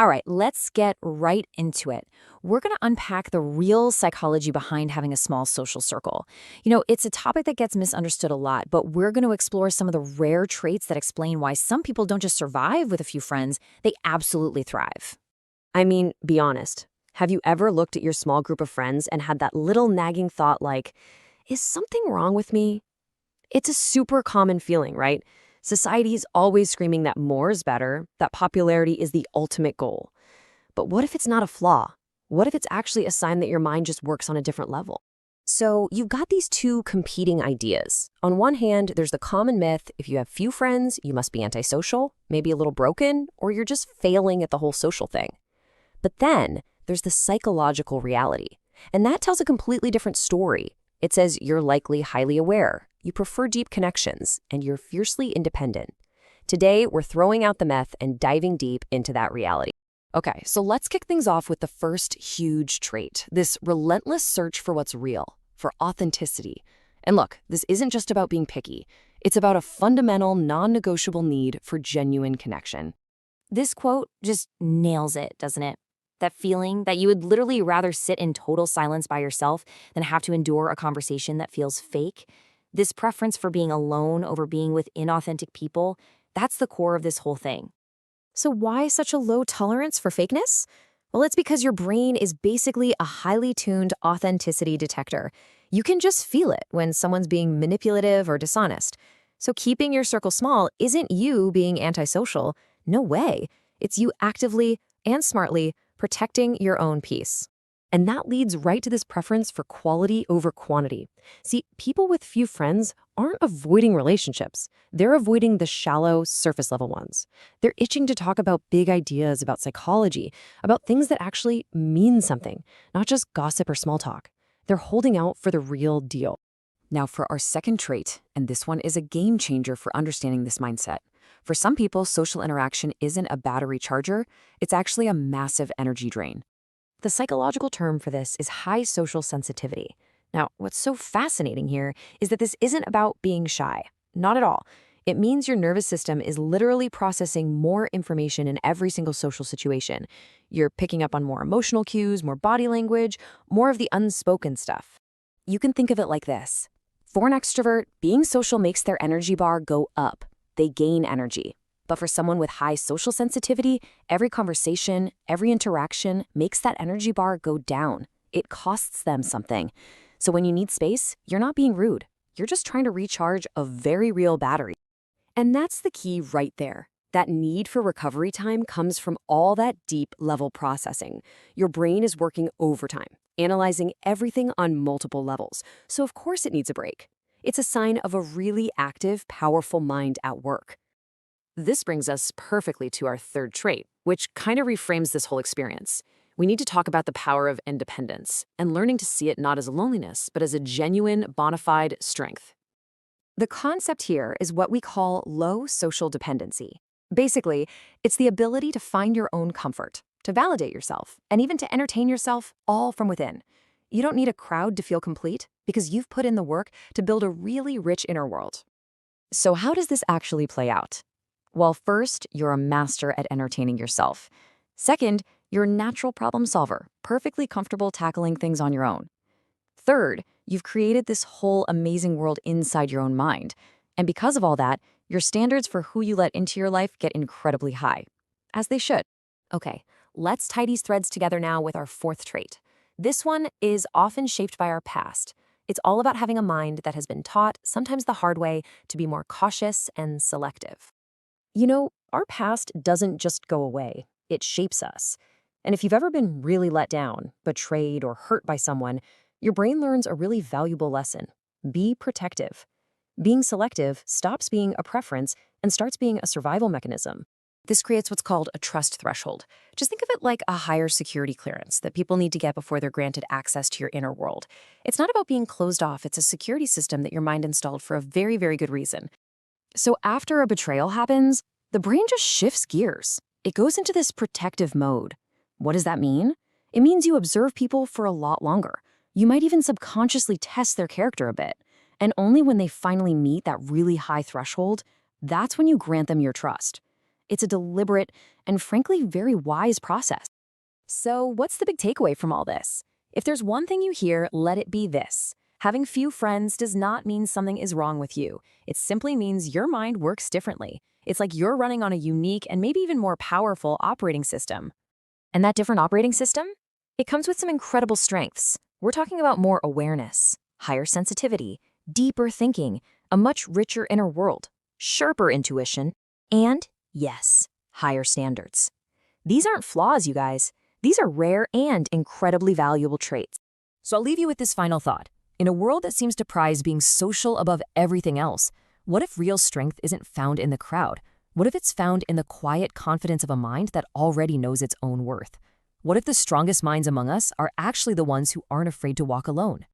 All right, let's get right into it. We're going to unpack the real psychology behind having a small social circle. It's a topic that gets misunderstood a lot, but we're going to explore some of the rare traits that explain why some people don't just survive with a few friends, they absolutely thrive. I mean, be honest. Have you ever looked at your small group of friends and had that little nagging thought like, is something wrong with me? It's a super common feeling, right? Society is always screaming that more is better, that popularity is the ultimate goal. But what if it's not a flaw? What if it's actually a sign that your mind just works on a different level? So you've got these two competing ideas. On one hand, there's the common myth, if you have few friends, you must be antisocial, maybe a little broken, or you're just failing at the whole social thing. But then there's the psychological reality, and that tells a completely different story. It says you're likely highly aware, you prefer deep connections, and you're fiercely independent. Today, we're throwing out the myth and diving deep into that reality. Okay, so let's kick things off with the first huge trait, this relentless search for what's real, for authenticity. And look, this isn't just about being picky. It's about a fundamental, non-negotiable need for genuine connection. This quote just nails it, doesn't it? That feeling that you would literally rather sit in total silence by yourself than have to endure a conversation that feels fake. This preference for being alone over being with inauthentic people, that's the core of this whole thing. So why such a low tolerance for fakeness? Well, it's because your brain is basically a highly tuned authenticity detector. You can just feel it when someone's being manipulative or dishonest. So keeping your circle small isn't you being antisocial. No way. It's you actively and smartly protecting your own peace. And that leads right to this preference for quality over quantity. See, people with few friends aren't avoiding relationships. They're avoiding the shallow, surface-level ones. They're itching to talk about big ideas, about psychology, about things that actually mean something, not just gossip or small talk. They're holding out for the real deal. Now for our second trait, and this one is a game changer for understanding this mindset. For some people, social interaction isn't a battery charger, it's actually a massive energy drain. The psychological term for this is high social sensitivity. Now, what's so fascinating here is that this isn't about being shy. Not at all. It means your nervous system is literally processing more information in every single social situation. You're picking up on more emotional cues, more body language, more of the unspoken stuff. You can think of it like this. For an extrovert, being social makes their energy bar go up. They gain energy. But for someone with high social sensitivity, every conversation, every interaction makes that energy bar go down. It costs them something. So when you need space, you're not being rude. You're just trying to recharge a very real battery. And that's the key right there. That need for recovery time comes from all that deep level processing. Your brain is working overtime, analyzing everything on multiple levels. So of course it needs a break. It's a sign of a really active, powerful mind at work. This brings us perfectly to our third trait, which kind of reframes this whole experience. We need to talk about the power of independence and learning to see it not as a loneliness, but as a genuine, bona fide strength. The concept here is what we call low social dependency. Basically, it's the ability to find your own comfort, to validate yourself, and even to entertain yourself all from within. You don't need a crowd to feel complete because you've put in the work to build a really rich inner world. So how does this actually play out? Well, first, you're a master at entertaining yourself. Second, you're a natural problem solver, perfectly comfortable tackling things on your own. Third, you've created this whole amazing world inside your own mind. And because of all that, your standards for who you let into your life get incredibly high. As they should. Okay, let's tie these threads together now with our fourth trait. This one is often shaped by our past. It's all about having a mind that has been taught, sometimes the hard way, to be more cautious and selective. Our past doesn't just go away. It shapes us. And if you've ever been really let down, betrayed, or hurt by someone, your brain learns a really valuable lesson. Be protective. Being selective stops being a preference and starts being a survival mechanism. This creates what's called a trust threshold. Just think of it like a higher security clearance that people need to get before they're granted access to your inner world. It's not about being closed off. It's a security system that your mind installed for a very, very good reason. So after a betrayal happens, the brain just shifts gears. It goes into this protective mode. What does that mean? It means you observe people for a lot longer. You might even subconsciously test their character a bit. And only when they finally meet that really high threshold, that's when you grant them your trust. It's a deliberate and frankly very wise process. So, what's the big takeaway from all this? If there's one thing you hear, let it be this. Having few friends does not mean something is wrong with you. It simply means your mind works differently. It's like you're running on a unique and maybe even more powerful operating system. And that different operating system? It comes with some incredible strengths. We're talking about more awareness, higher sensitivity, deeper thinking, a much richer inner world, sharper intuition, and, yes, higher standards. These aren't flaws, you guys. These are rare and incredibly valuable traits. So I'll leave you with this final thought. In a world that seems to prize being social above everything else, what if real strength isn't found in the crowd? What if it's found in the quiet confidence of a mind that already knows its own worth? What if the strongest minds among us are actually the ones who aren't afraid to walk alone?